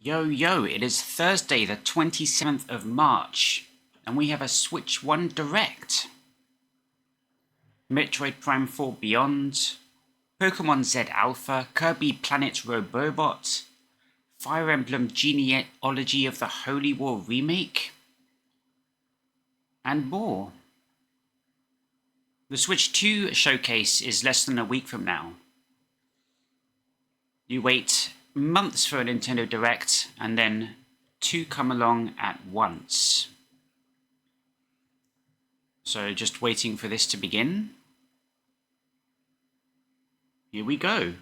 Yo, it is Thursday the 27th of March, and we have a Switch 1 Direct. Metroid Prime 4 Beyond, Pokemon Z Alpha, Kirby Planet Robobot, Fire Emblem Genealogy of the Holy War Remake, and more. The Switch 2 showcase is less than a week from now. You wait months for a Nintendo Direct, and then two come along at once. So just waiting for this to begin. Here we go.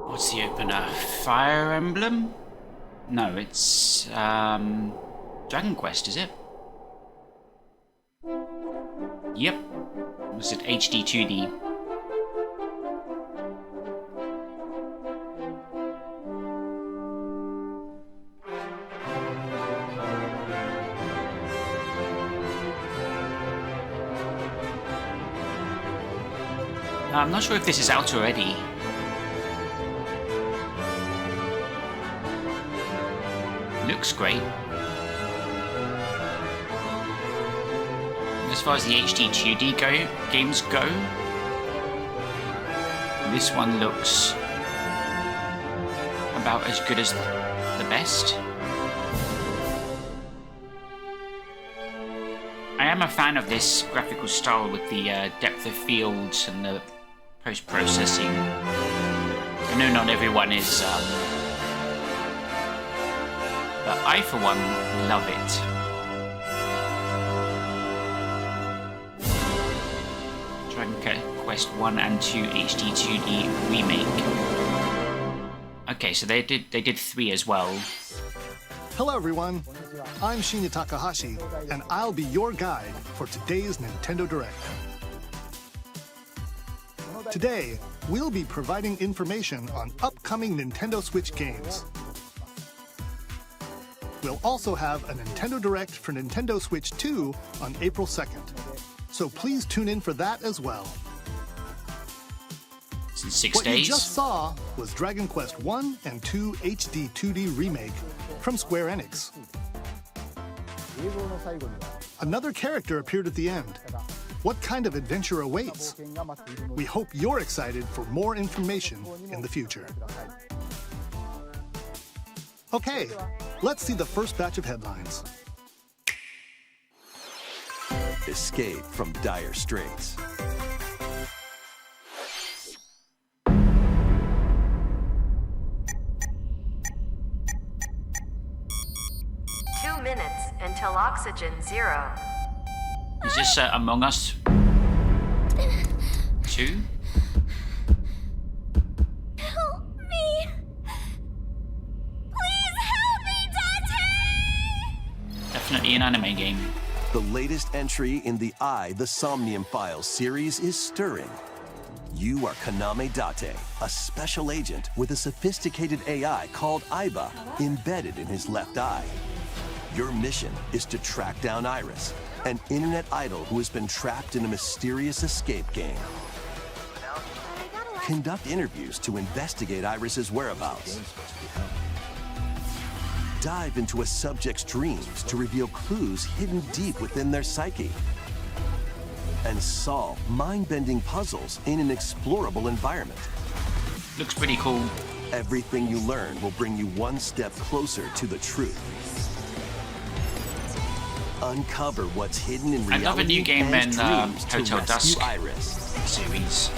What's the opener? Fire Emblem? No, it's Dragon Quest, is it? Yep. Was it HD 2D? I'm not sure if this is out already. Looks great. As far as the HD 2D games go, this one looks about as good as the best. I am a fan of this graphical style with the depth of field and the post-processing. I know not everyone is, but I, for one, love it. Dragon Quest 1 and 2 HD 2D remake. Okay, so they did 3 as well. Hello everyone, I'm Shinya Takahashi, and I'll be your guide for today's Nintendo Direct. Today, we'll be providing information on upcoming Nintendo Switch games. We'll also have a Nintendo Direct for Nintendo Switch 2 on April 2nd, so please tune in for that as well. It's in 6 What days. you just saw was Dragon Quest 1 and 2 HD 2D remake from Square Enix. Another character appeared at the end. What kind of adventure awaits? We hope you're excited for more information in the future. Okay, let's see the first batch of headlines. Escape from dire straits. Until oxygen 0. Is this Among Us 2? Help me! Please help me, Dante! Definitely an anime game. The latest entry in the The Somnium Files series is stirring. You are Kaname Date, a special agent with a sophisticated AI called Aiba embedded in his left eye. Your mission is to track down Iris, an internet idol who has been trapped in a mysterious escape game. Conduct interviews to investigate Iris's whereabouts. Dive into a subject's dreams to reveal clues hidden deep within their psyche. And solve mind-bending puzzles in an explorable environment. Looks pretty cool. Everything you learn will bring you one step closer to the truth. Uncover what's hidden in reality. I love a new game in Hotel Dusk Iris. series.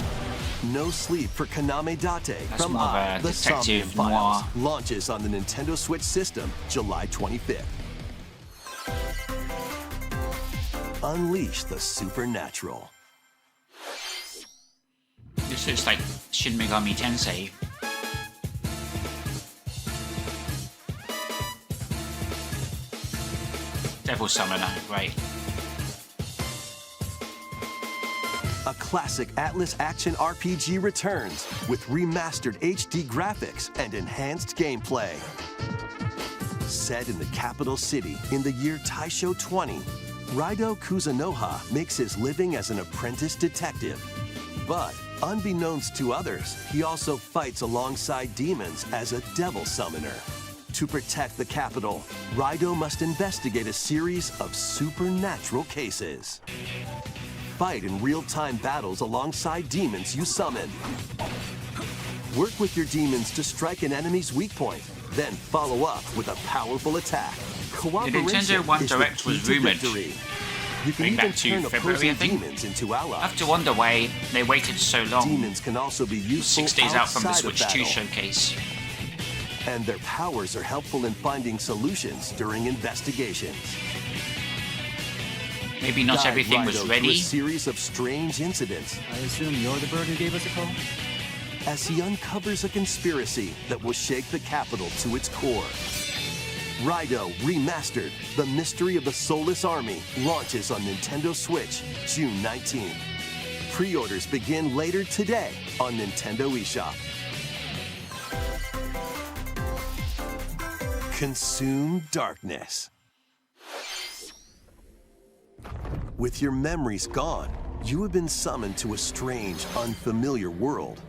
No Sleep for Kaname Date That's from more of a The Somnium detective Files noir. launches on the Nintendo Switch system July 25th. Unleash the supernatural. This looks like Shin Megami Tensei. Devil Summoner, right. A classic Atlas action RPG returns with remastered HD graphics and enhanced gameplay. Set in the capital city in the year Taisho 20, Raido Kuzunoha makes his living as an apprentice detective. But unbeknownst to others, he also fights alongside demons as a devil summoner. To protect the capital, Raido must investigate a series of supernatural cases. Fight in real-time battles alongside demons you summon. Work with your demons to strike an enemy's weak point, then follow up with a powerful attack. Cooperation Nintendo One is the Direct key was to rumoured victory. You can going even back to turn February, opposing I think. demons into allies. I have to wonder why they waited so long. Demons can also be useful 6 days out from the outside of Switch 2 battle, showcase. and their powers are helpful in finding solutions during investigations. Maybe not Guide everything was Raido to ready. a series of strange incidents I assume you're the bird who gave us a call? as he uncovers a conspiracy that will shake the capital to its core. Raido Remastered: The Mystery of the Soulless Army launches on Nintendo Switch June 19th. Pre-orders begin later today on Nintendo eShop. Consume darkness. With your memories gone, you have been summoned to a strange, unfamiliar world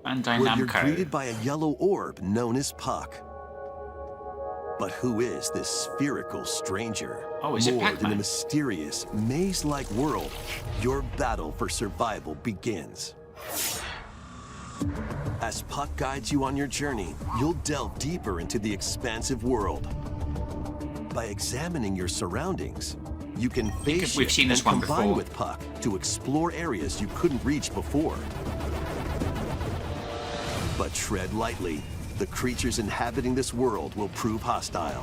Bandai where you're Namco. greeted by a yellow orb known as Puck. But who is this spherical stranger? Oh, is it Moored in a Pac-Man? mysterious, maze-like world, your battle for survival begins. As Puck guides you on your journey, you'll delve deeper into the expansive world. By examining your surroundings, you can face we've seen this and one combine before. with Puck to explore areas you couldn't reach before. But tread lightly. The creatures inhabiting this world will prove hostile.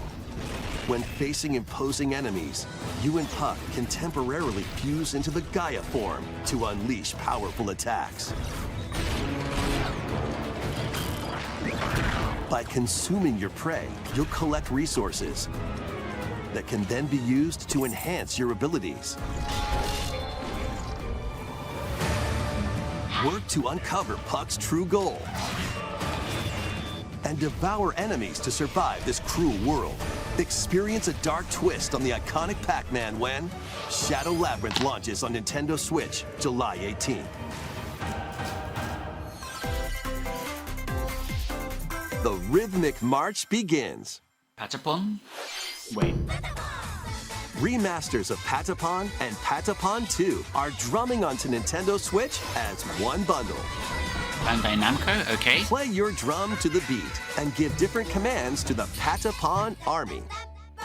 When facing imposing enemies, you and Puck can temporarily fuse into the Gaia form to unleash powerful attacks. By consuming your prey, you'll collect resources that can then be used to enhance your abilities. Work to uncover Puck's true goal and devour enemies to survive this cruel world. Experience a dark twist on the iconic Pac-Man when Shadow Labyrinth launches on Nintendo Switch July 18th. The rhythmic march begins. Patapon? Wait. Remasters of Patapon and Patapon 2 are drumming onto Nintendo Switch as one bundle. Bandai Namco? Okay. Play your drum to the beat and give different commands to the Patapon army.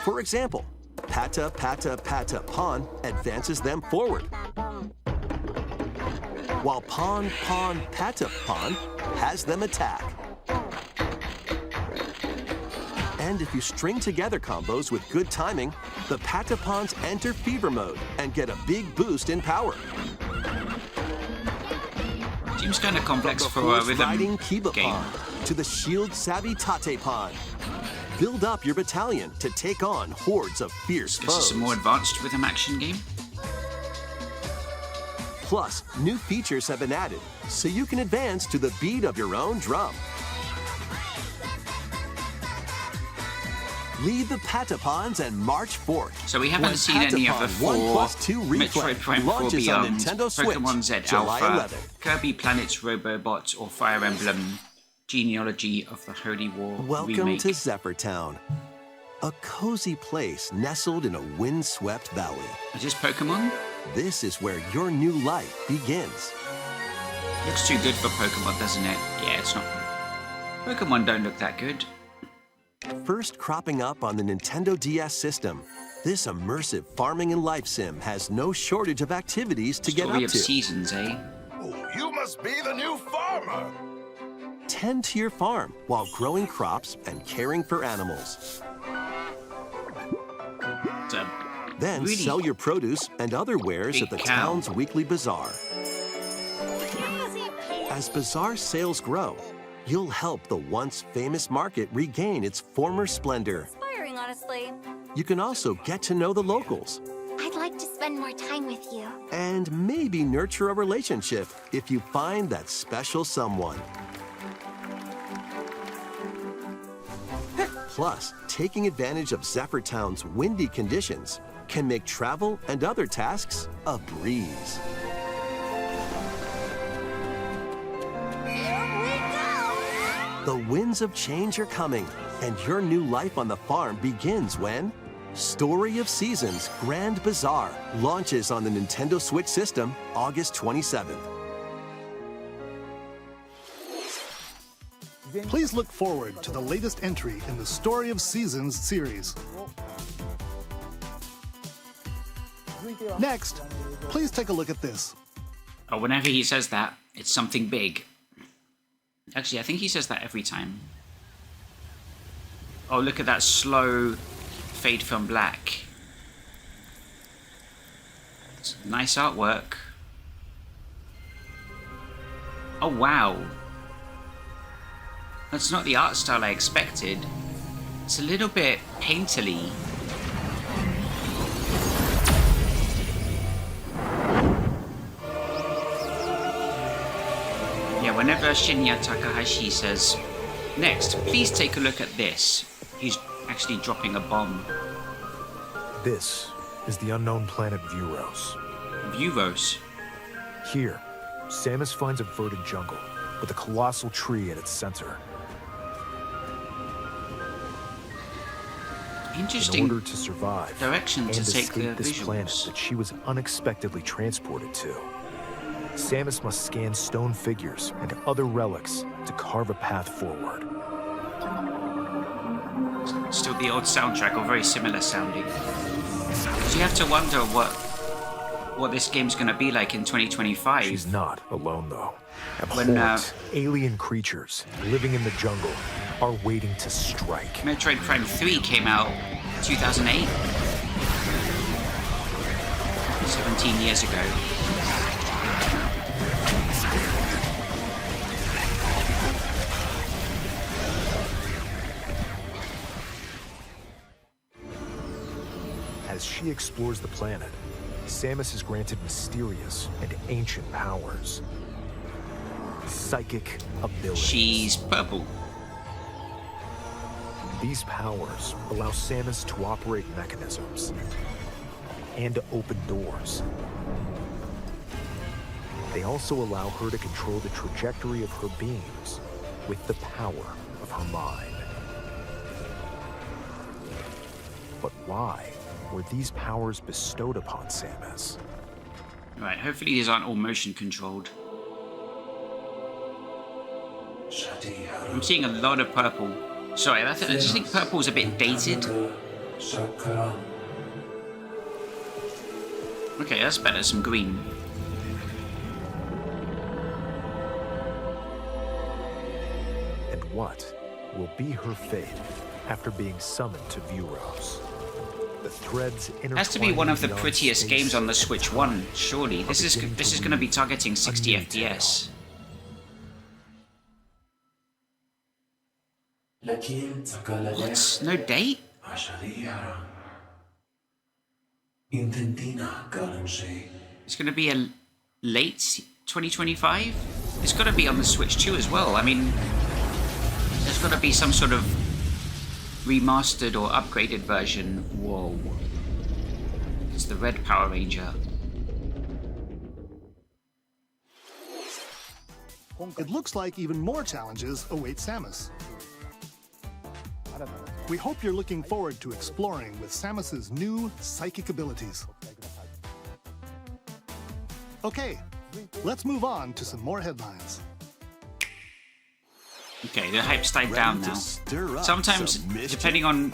For example, Pata Pata Pata Pon advances them forward, while Pon Pon Pata Pon has them attack. And if you string together combos with good timing, the Patapons enter fever mode and get a big boost in power. Seems kind of complex From for the a horse riding rhythm Kiba game. Pon to the shield savvy Tate Pon. Build up your battalion to take on hordes of fierce This is foes. a more advanced rhythm action game. Plus, new features have been added, so you can advance to the beat of your own drum. Lead the Patapons and march forth. So we haven't When seen any of the Patapon 1 4 + 2 Metroid Replay Prime 4 launches on Beyond, Nintendo Switch Pokemon Z July Alpha, 11th. Kirby Planet's Robobot, or Fire Emblem Genealogy of the Holy War Welcome remake. to Zephyr Town, a cozy place nestled in a windswept valley. Is this Pokemon? This is where your new life begins. Looks too good for Pokemon, doesn't it? Yeah, it's not. Pokemon don't look that good. First cropping up on the Nintendo DS system, this immersive farming and life sim has no shortage of activities to get Story up of to. seasons, eh? Oh, you must be the new farmer. Tend to your farm while growing crops and caring for animals. It's a Then really sell your produce and other wares big at the cow. town's weekly bazaar. As bazaar sales grow, you'll help the once famous market regain its former splendor. Inspiring, honestly. You can also get to know the locals I'd like to spend more time with you. And maybe nurture a relationship if you find that special someone. Plus, taking advantage of Zephyr Town's windy conditions can make travel and other tasks a breeze. Here we go! The winds of change are coming, and your new life on the farm begins when Story of Seasons Grand Bazaar launches on the Nintendo Switch system August 27th. Please look forward to the latest entry in the Story of Seasons series. Next, please take a look at this. Oh, whenever he says that, it's something big. Actually, I think he says that every time. Oh, look at that slow fade from black. It's nice artwork. Oh, wow. That's not the art style I expected. It's a little bit painterly. Yeah, whenever Shinya Takahashi says, "Next, please take a look at this," he's actually dropping a bomb. This is the unknown planet Vuros. Vuros. Here, Samus finds a verdant jungle with a colossal tree at its center. Interesting. In order to survive direction and to take the escape this planet visuals. that she was unexpectedly transported to, Samus must scan stone figures and other relics to carve a path forward. Still the old soundtrack, or very similar sounding. So you have to wonder what this game's going to be like in 2025. She's not alone, though. When, Abhorrent, alien creatures living in the jungle are waiting to strike. Metroid Prime 3 came out 2008. 17 years ago. As she explores the planet, Samus is granted mysterious and ancient powers. Psychic abilities. She's purple. These powers allow Samus to operate mechanisms and to open doors. They also allow her to control the trajectory of her beams with the power of her mind. But why were these powers bestowed upon Samus? Right, hopefully these aren't all motion controlled. I'm seeing a lot of purple. Sorry, I just think purple's a bit dated. Okay, that's better, some green. And what will be her fate after being summoned to Vuros? The threads Has to be one of the intertwining prettiest beyond games on the space Switch One, surely. This is going to be targeting 60 a new tale. FPS. What? No date? It's going to be a late 2025? It's got to be on the Switch 2 as well. I mean, there's got to be some sort of remastered or upgraded version. Whoa. It's the red Power Ranger. It looks like even more challenges await Samus. We hope you're looking forward to exploring with Samus's new psychic abilities. Okay, let's move on to some more headlines. Okay, the hype's died down now. Stir up Sometimes, some mischief? depending on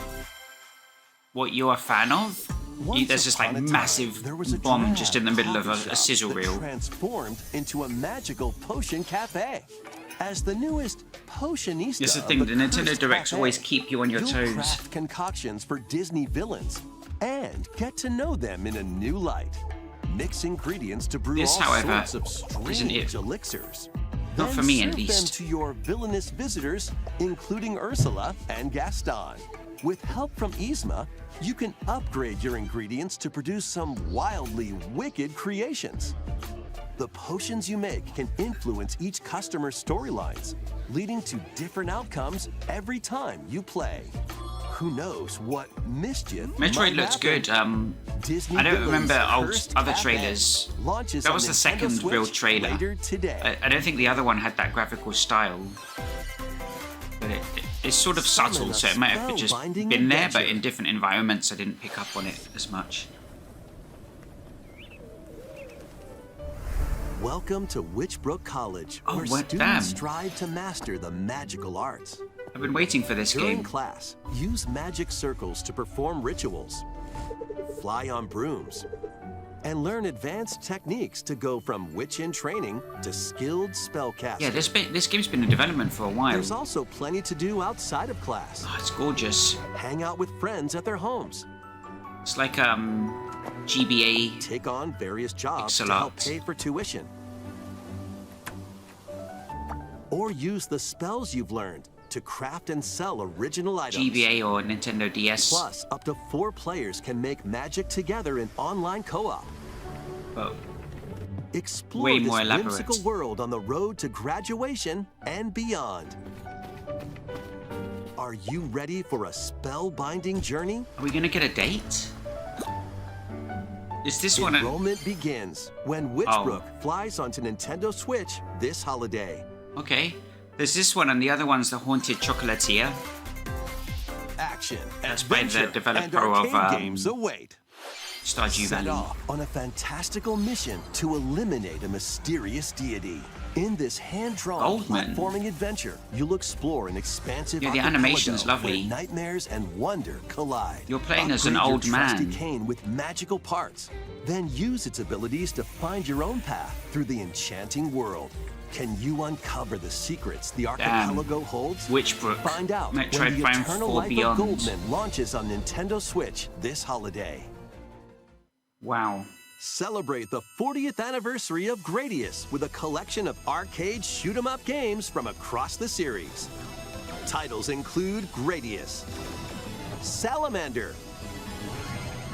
what you're a fan of, Once there's this like upon a time, massive there was a bomb drab just in the middle of coffee a shop sizzle that reel. transformed into a magical potion cafe. As the newest potionista, This is the thing, of the Nintendo Cursed Directs Cafe, always keep you on your you'll toes. craft concoctions for Disney villains and get to know them in a new light. Mix ingredients to brew This, all however, sorts of isn't strange it. elixirs. Not Then for me, at serve least. them to your villainous visitors, including Ursula and Gaston. With help from Yzma, you can upgrade your ingredients to produce some wildly wicked creations. The potions you make can influence each customer's storylines, leading to different outcomes every time you play. Who knows what mischief Metroid might looks happen. good. Disney I don't Villains remember Cursed other Cafe trailers. launches That on was the Nintendo second real Switch trailer. later today. I don't think the other one had that graphical style. But it's sort of subtle, so it might have just Spellbinding been there, but adventure. in different environments I didn't pick up on it as much. Welcome to Witchbrook College, Oh, where what? students Damn. strive to master the magical arts. I've been waiting for this During game. class, use magic circles to perform rituals, fly on brooms, and learn advanced techniques to go from witch in training to skilled spellcaster. Yeah, this game's been in development for a while. There's also plenty to do outside of class. Oh, it's gorgeous. Hang out with friends at their homes. It's like GBA. Take on various jobs to Excellent. help pay for tuition. Or use the spells you've learned to craft and sell original items. GBA or Nintendo DS. Plus, up to 4 players can make magic together in online co-op. Oh, Explore Way this more elaborate. whimsical world on the road to graduation and beyond. Are you ready for a spellbinding journey? are we gonna get a date? Is this one? Enrollment begins when Witchbrook flies onto Nintendo Switch this holiday. Okay. There's this one, and the other one's the Haunted Chocolatier. Action, That's by the adventure, developer and of, arcade games await. Stardew Set Valley. off on a fantastical mission to eliminate a mysterious deity. In this hand-drawn Goldman. platforming adventure, you'll explore an expansive Yeah, the archipelago animation's lovely. where nightmares and wonder collide. You're playing as an Upgrade old your trusty man. cane with magical parts, then use its abilities to find your own path through the enchanting world. Can you uncover the secrets the archipelago holds? Witchbrook. Find out Metroid when the Prime Eternal 4 Life Beyond. of Goldman launches on Nintendo Switch this holiday. Wow. Celebrate the 40th anniversary of Gradius with a collection of arcade shoot-'em-up games from across the series. Titles include Gradius, Salamander,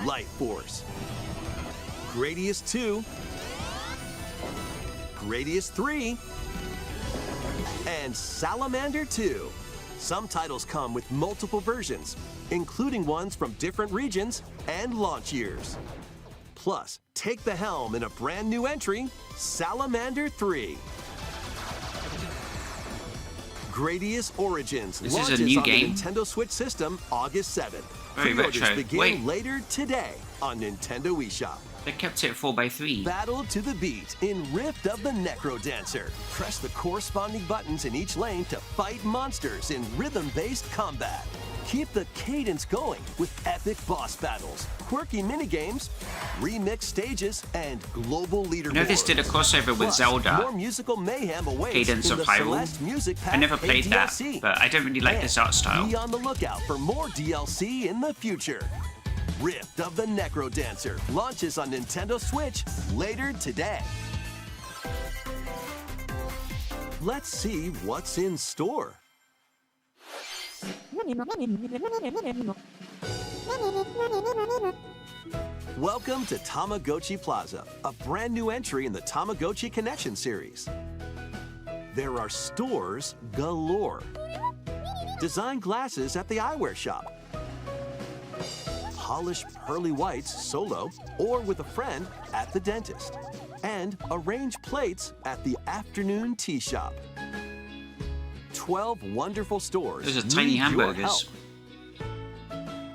Light Force, Gradius 2, Gradius 3, and Salamander 2. Some titles come with multiple versions, including ones from different regions and launch years. Plus, take the helm in a brand new entry, Salamander 3. Gradius Origins This is a launches new on game? the Nintendo Switch system August 7th. Very Pre-orders retro. begin Wait. later today on Nintendo eShop. They kept it 4x3. Battle to the beat in Rift of the Necro Dancer. Press the corresponding buttons in each lane to fight monsters in rhythm-based combat. Keep the cadence going with epic boss battles, quirky minigames, remixed stages, and global leaderboards. I know this did a crossover with Plus, Zelda. More musical mayhem awaits Cadence in of the Hyrule. Celeste Music Pack I never paid played that, DLC. but I don't really like this art style. Be on the lookout for more DLC in the future. Rift of the Necro Dancer launches on Nintendo Switch later today. Let's see what's in store. Welcome to Tamagotchi Plaza, a brand new entry in the Tamagotchi Connection series. There are stores galore. Design glasses at the eyewear shop. Polish pearly whites solo or with a friend at the dentist. And arrange plates at the afternoon tea shop. 12 wonderful stores. Those are tiny need your hamburgers. help.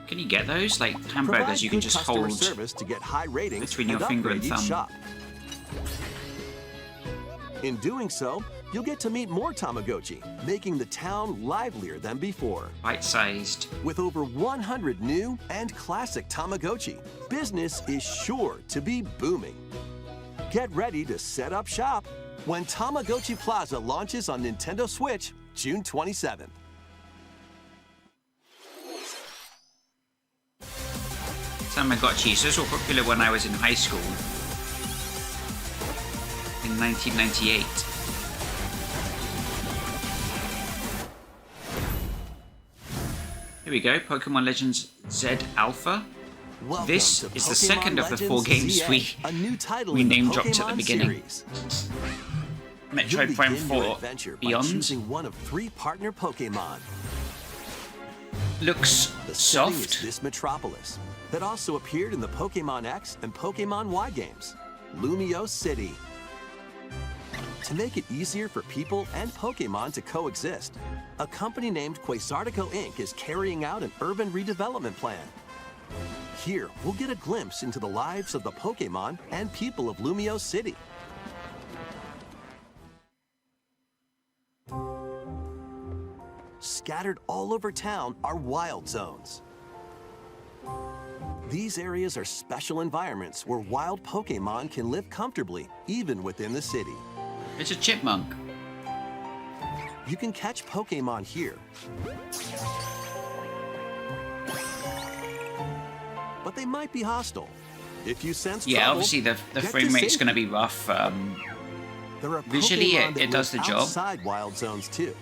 Can you get those? Like Provide hamburgers you can good just customer hold. service to get high ratings between your finger upgrade and each thumb. shop. In doing so, you'll get to meet more Tamagotchi, making the town livelier than before. Bite-sized. With over 100 new and classic Tamagotchi, business is sure to be booming. Get ready to set up shop when Tamagotchi Plaza launches on Nintendo Switch June 27th. Tamagotchis. Those were popular when I was in high school. In 1998. Here we go, Pokemon Legends Z Alpha. Welcome This to is the Pokemon second of the 4 Legends games ZA, a new title we in the name dropped at the Pokemon beginning. series. Metroid You'll Prime begin your 4 adventure by Beyond choosing one of 3 partner Pokemon. looks The setting is soft. this metropolis that also appeared in the Pokemon X and Pokemon Y games, Lumio City. To make it easier for people and Pokemon to coexist, a company named Quasartico Inc. is carrying out an urban redevelopment plan. Here, we'll get a glimpse into the lives of the Pokemon and people of Lumio City. Scattered all over town are wild zones. These areas are special environments where wild Pokemon can live comfortably, even within the city. It's a chipmunk. You can catch Pokemon here. But they might be hostile. If you sense Yeah, trouble, obviously the get frame to rate's safety. going to be rough. There are visually, Pokemon it that does live the job. outside wild zones too.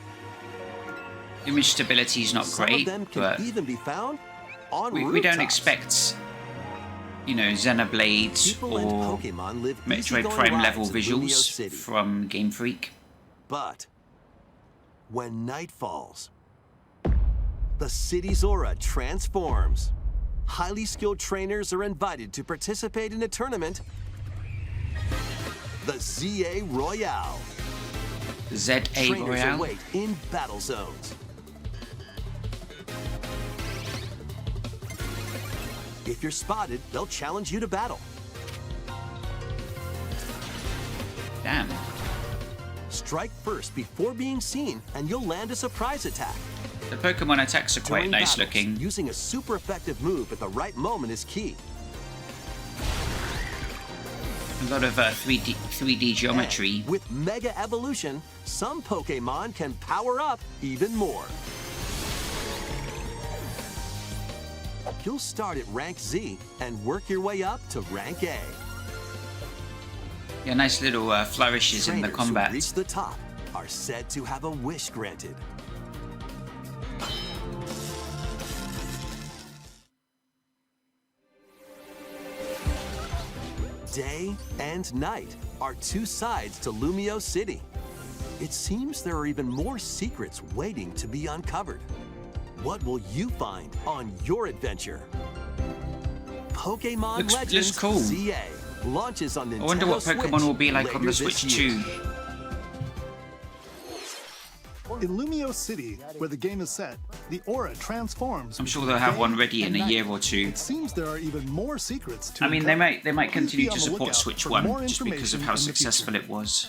Image stability is not Some great, of them can but even be found on we don't rooftops. expect, you know, Xenoblade People and or Pokemon live Metroid easygoing Prime lives level in Lumio visuals City. from Game Freak. But when night falls, the city's aura transforms. Highly skilled trainers are invited to participate in a tournament, the ZA Royale. ZA Trainers Royale. await in battle zones. If you're spotted, they'll challenge you to battle. Damn. Strike first before being seen, and you'll land a surprise attack. The Pokemon attacks are quite During nice battles, looking. Using a super effective move at the right moment is key. A lot of 3D geometry. And with Mega Evolution, some Pokemon can power up even more. You'll start at rank Z and work your way up to rank A. Yeah, nice little flourishes in the Trainers combat. who reach the top are said to have a wish granted. Day and night are 2 sides to Lumio City. It seems there are even more secrets waiting to be uncovered. What will you find on your adventure? Pokemon Looks Legends cool. ZA launches on Nintendo I wonder what Switch Pokemon will be like on the later this Switch year. 2. In Lumio City, where the game is set, the aura transforms. I'm sure they'll have one ready in a year or two. It seems there are even more secrets to I mean, they uncover. might Please continue be on to the support lookout Switch for 1 more just because of information how in the successful future. it was.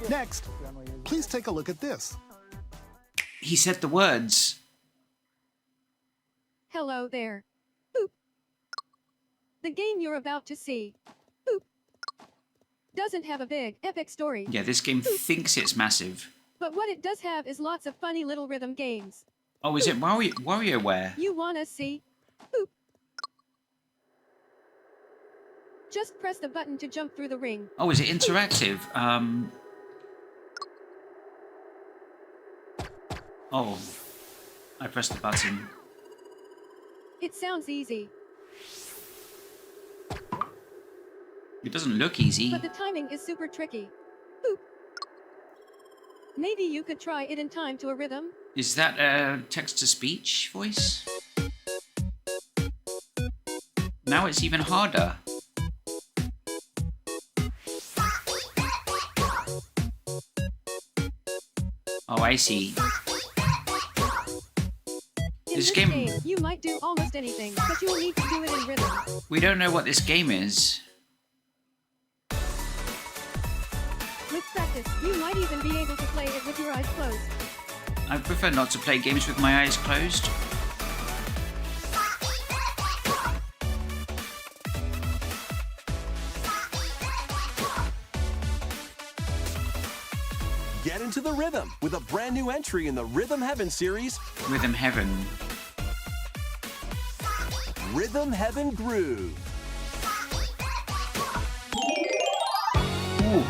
Next, please take a look at this. He said the words. Hello there. Boop. The game you're about to see. Boop. Doesn't have a big, epic story. Yeah, this game thinks it's massive. But what it does have is lots of funny little rhythm games. Oh, is it WarioWare? You wanna see? Boop. Just press the button to jump through the ring. Oh, is it interactive? Oh, I pressed the button. It sounds easy, It doesn't look easy. but the timing is super tricky. Boop. Maybe you could try it in time to a rhythm? Is that a text-to-speech voice? Now it's even harder. Oh, I see. In This this game- game, you might do almost anything, but you'll need to do it in rhythm. We don't know what this game is. With practice, you might even be able to play it with your eyes closed. I prefer not to play games with my eyes closed. Get into the rhythm with a brand new entry in the Rhythm Heaven series, Rhythm Heaven. Rhythm Heaven Groove. Ooh.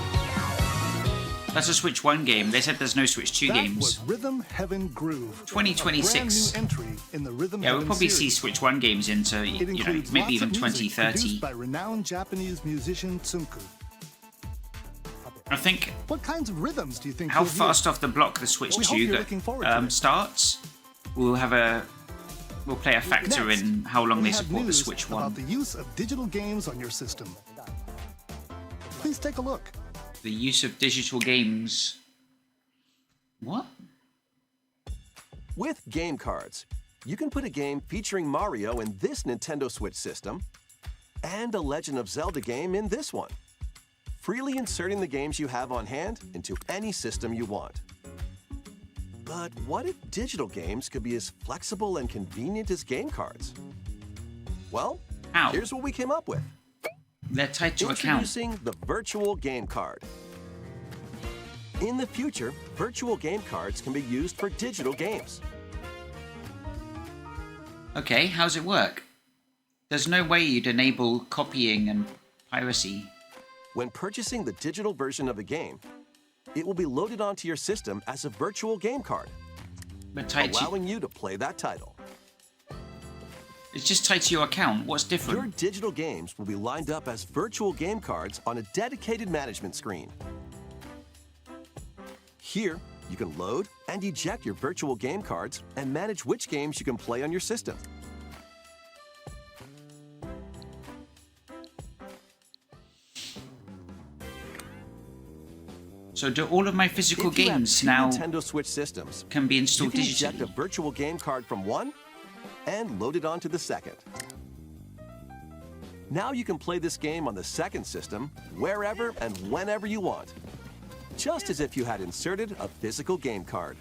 That's a Switch 1 game. They said there's no Switch 2 That games. was Rhythm Heaven Groove. 2026. A brand new entry in the Rhythm Yeah, we'll Heaven probably see series. Switch 1 games into, It you know, includes maybe lots even of music 2030. produced by renowned Japanese musician Tsunku. I think What kinds of rhythms do you think how you'll hear? fast off the block the Switch We hope 2 you're looking forward to it. starts, we'll play a factor Next, in how long we they have support the news Switch about 1. the use of digital games on your system. Please take a look. The use of digital games. What? With game cards, you can put a game featuring Mario in this Nintendo Switch system and a Legend of Zelda game in this one, freely inserting the games you have on hand into any system you want. But what if digital games could be as flexible and convenient as game cards? Well, How? here's what we came up with. They're tied to account. Introducing the virtual game card. In the future, virtual game cards can be used for digital games. Okay, how's it work? There's no way you'd enable copying and piracy. When purchasing the digital version of a game, it will be loaded onto your system as a virtual game card, But tied to, allowing you to play that title. it's just tied to your account. What's Your different? digital games will be lined up as virtual game cards on a dedicated management screen. Here, you can load and eject your virtual game cards and manage which games you can play on your system. So do all of my physical If you have games two now Nintendo Switch systems, can be you installed can eject a digitally? virtual game card from one and load it onto the second. Now you can play this game on the second system wherever and whenever you want, just as if you had inserted a physical game card.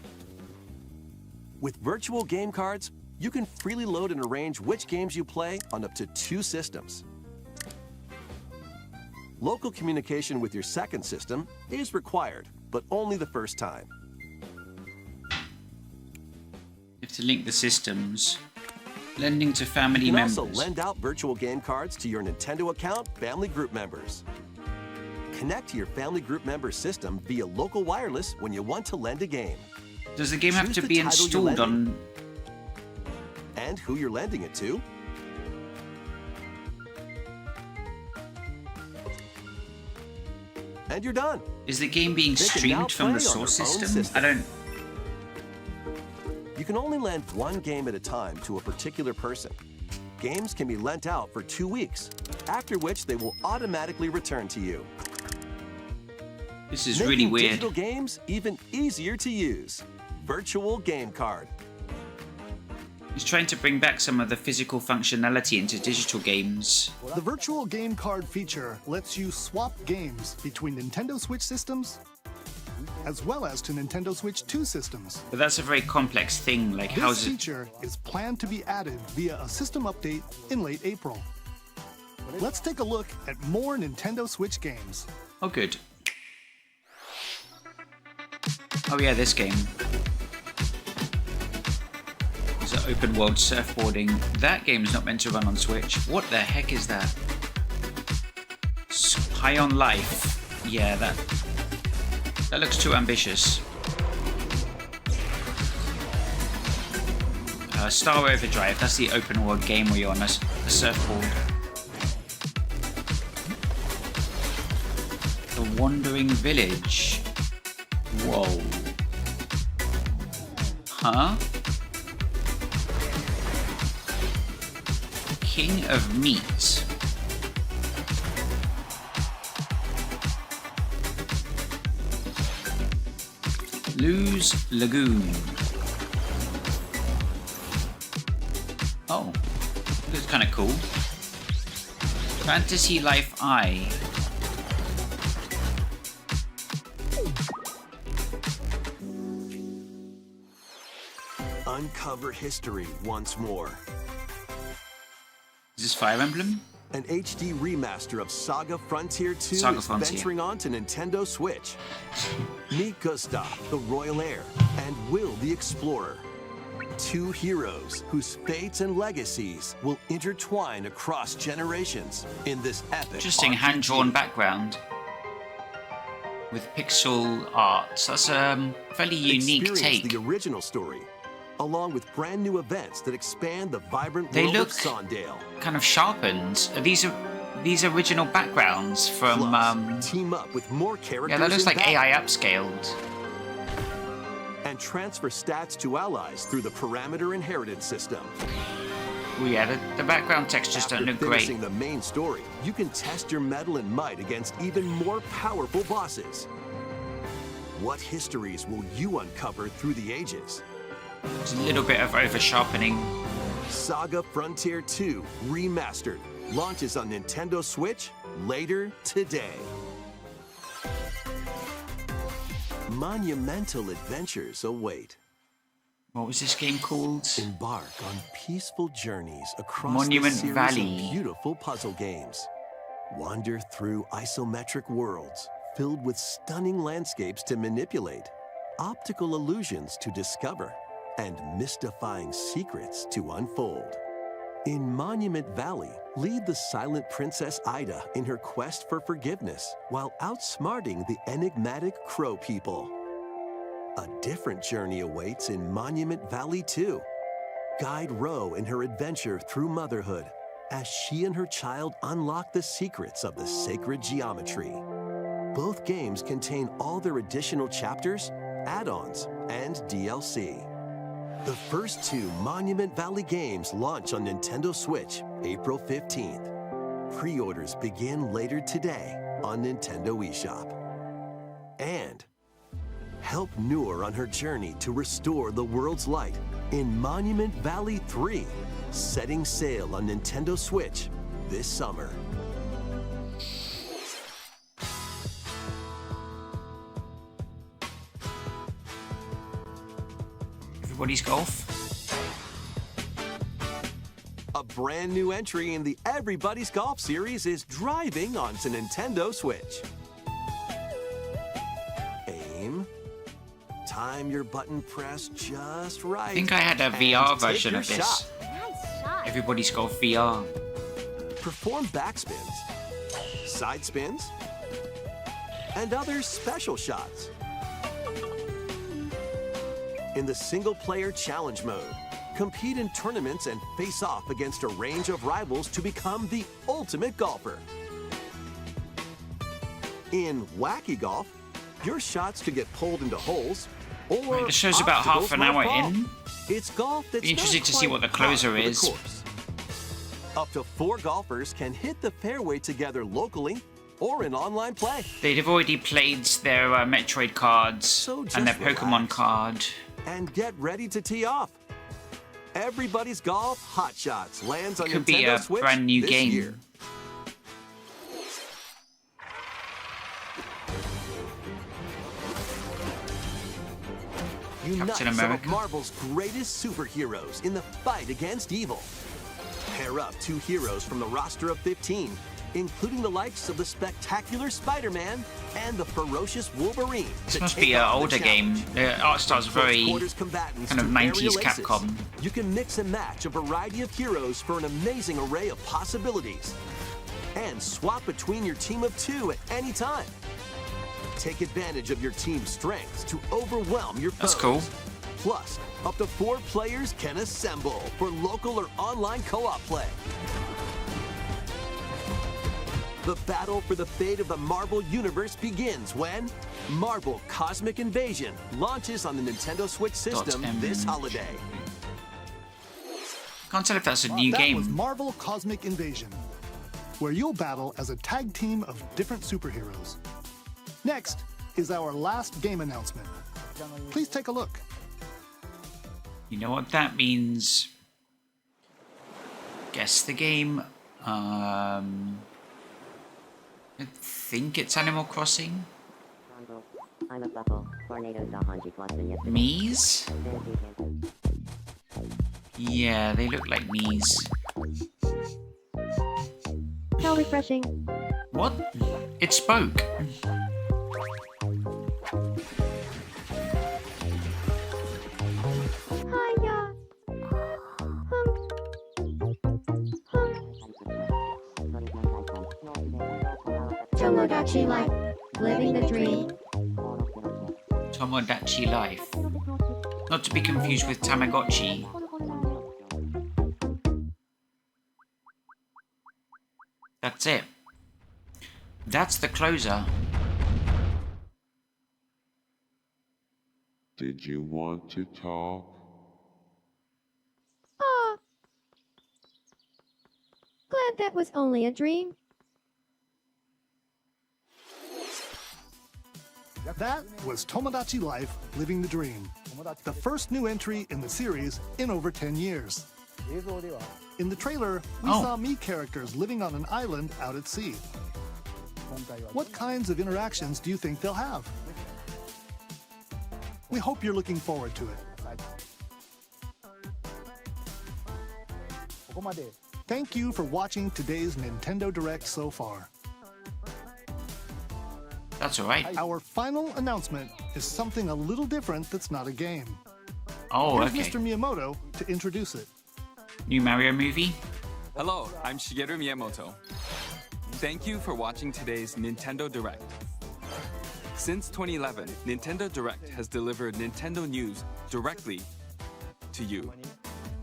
With virtual game cards, you can freely load and arrange which games you play on up to 2 systems. Local communication with your second system is required, but only the first time. You have to link the systems. Lending to family You can members. also lend out virtual game cards to your Nintendo account family group members. Connect to your family group member system via local wireless when you want to lend a game. Does the game have Choose to the be title you're installed on... lending. And who you're lending it to. And you're done. Is the game being They can now streamed from the play on source their own system? system. I don't... You can only lend one game at a time to a particular person. Games can be lent out for 2 weeks, after which they will automatically return to you. This is Making really weird. digital games even easier to use. Virtual Game Card. He's trying to bring back some of the physical functionality into digital games. The virtual game card feature lets you swap games between Nintendo Switch systems as well as to Nintendo Switch 2 systems. But that's a very complex thing. Like, This how's it... feature is planned to be added via a system update in late April. Let's take a look at more Nintendo Switch games. Oh, good. Oh yeah, this game. It's an open world surfboarding. That game's not meant to run on Switch. What the heck is that? High on Life. Yeah, that looks too ambitious. Star Overdrive, that's the open world game where you're on a surfboard. The Wandering Village. Whoa. Huh? King of Meat. Luz Lagoon. Oh, this is kind of cool. Fantasy Life Eye. Uncover history once more. Is this Fire Emblem? An HD remaster of Saga Frontier 2 Saga is Frontier. venturing on to Nintendo Switch. Meet Gustav, the Royal Heir, and Will, the Explorer. 2 heroes whose fates and legacies will intertwine across generations in this epic Interesting RPG. hand-drawn background. with pixel art. So that's a fairly unique Experience take. the original story, along with brand new events that expand the vibrant They world look of Sondale. kind of sharpened. Are these original backgrounds from Plus, team up with more characters. yeah, that looks in like battle, AI upscaled. and transfer stats to allies through the parameter inheritance system. Well, yeah, the background textures After don't look great. finishing the main story, you can test your mettle and might against even more powerful bosses. What histories will you uncover through the ages? There's a little bit of over sharpening. Saga Frontier 2 Remastered launches on Nintendo Switch later today. Monumental adventures await. What was this game called? Embark on peaceful journeys across Monument the series Valley. of beautiful puzzle games. Wander through isometric worlds filled with stunning landscapes to manipulate, optical illusions to discover, and mystifying secrets to unfold. In Monument Valley, lead the silent Princess Ida in her quest for forgiveness while outsmarting the enigmatic Crow people. A different journey awaits in Monument Valley 2. Guide Ro in her adventure through motherhood as she and her child unlock the secrets of the sacred geometry. Both games contain all their additional chapters, add-ons, and DLC. The first two Monument Valley games launch on Nintendo Switch April 15th. Pre-orders begin later today on Nintendo eShop. And help Noor on her journey to restore the world's light in Monument Valley 3, setting sail on Nintendo Switch this summer. Everybody's Golf. A brand new entry in the Everybody's Golf series is driving onto Nintendo Switch. Aim. Time your button press just right. I think I had a and VR take version your of this. shot. Nice shot. Everybody's Golf VR. Perform backspins, side spins, and other special shots. In the single-player challenge mode, compete in tournaments and face off against a range of rivals to become the ultimate golfer. In Wacky Golf, your shots could get pulled into holes, or Right, the show's about obstacles half an might hour fall. in. It's golf that's Be interested not to see quite what the par closer for the is. course. Up to 4 golfers can hit the fairway together locally or in online play. They've already played their Metroid cards So and their just Pokemon relax. card. And get ready to tee off. Everybody's Golf Hot Shots lands on Could Nintendo be a Switch brand new this game. year. Unite Captain some of America. Marvel's greatest superheroes in the fight against evil. Pair up 2 heroes from the roster of 15, including the likes of the spectacular Spider-Man and the ferocious Wolverine. This to must take be an on the older game. challenge. The art style's very Close-quarters combatants kind of to 90s aerial aces. Capcom. You can mix and match a variety of heroes for an amazing array of possibilities. And swap between your team of 2 at any time. Take advantage of your team's strengths to overwhelm your foes. That's cool. Plus, up to 4 players can assemble for local or online co-op play. The battle for the fate of the Marvel Universe begins when Marvel Cosmic Invasion launches on the Nintendo Switch system this holiday. Can't tell if that's a new That game. was Marvel Cosmic Invasion, where you'll battle as a tag team of different superheroes. Next is our last game announcement. Please take a look. You know what that means? Guess the game. I think it's Animal Crossing. Mies? Yeah, they look like Mies. How refreshing. What? It spoke. Hiya. Tomodachi Life. Living the dream. Tomodachi Life. Not to be confused with Tamagotchi. That's it. That's the closer. Did you want to talk? Aw. Glad that was only a dream. That was Tomodachi Life, Living the Dream, the first new entry in the series in over 10 years. In the trailer, we saw Mii characters living on an island out at sea. What kinds of interactions do you think they'll have? We hope you're looking forward to it. Thank you for watching today's Nintendo Direct so far. That's alright. Our final announcement is something a little different that's not a game. Oh, Here's okay. Mr. Miyamoto to introduce it. New Mario movie? Hello, I'm Shigeru Miyamoto. Thank you for watching today's Nintendo Direct. Since 2011, Nintendo Direct has delivered Nintendo news directly to you.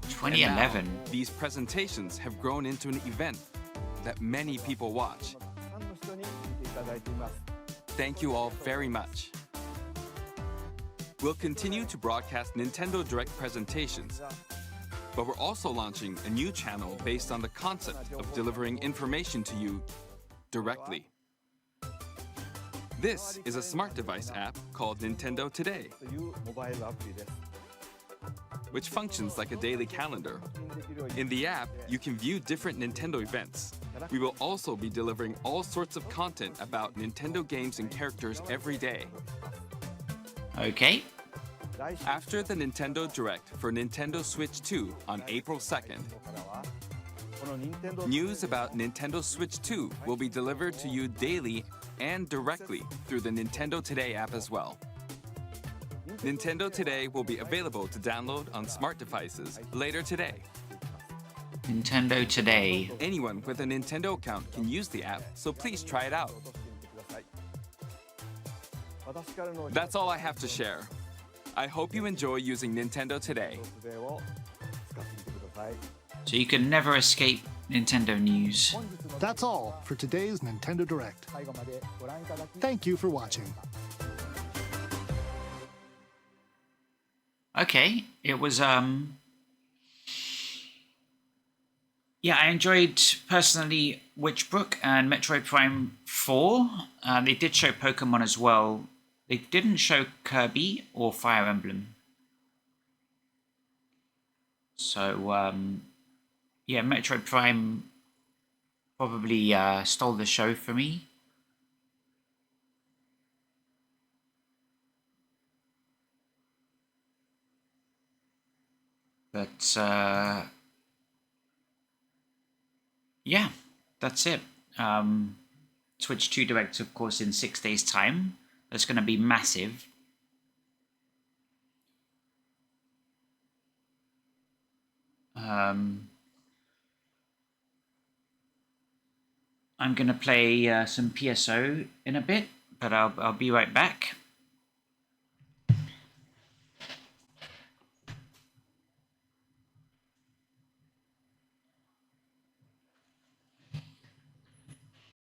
2011? And now, these presentations have grown into an event that many people watch. Thank you all very much. We'll continue to broadcast Nintendo Direct presentations, but we're also launching a new channel based on the concept of delivering information to you directly. This is a smart device app called Nintendo Today, which functions like a daily calendar. In the app, you can view different Nintendo events. We will also be delivering all sorts of content about Nintendo games and characters every day. Okay. After the Nintendo Direct for Nintendo Switch 2 on April 2nd, news about Nintendo Switch 2 will be delivered to you daily and directly through the Nintendo Today app as well. Nintendo Today will be available to download on smart devices later today. Nintendo Today. Anyone with a Nintendo account can use the app, so please try it out. That's all I have to share. I hope you enjoy using Nintendo Today. So you can never escape Nintendo news. That's all for today's Nintendo Direct. Thank you for watching. Okay, it was yeah, I enjoyed personally Witchbrook and Metroid Prime 4. They did show Pokemon as well. They didn't show Kirby or Fire Emblem. So yeah, Metroid Prime probably stole the show for me. But yeah, that's it. Switch 2 Direct, of course, in 6 days' time. That's going to be massive. I'm going to play some PSO in a bit, but I'll be right back.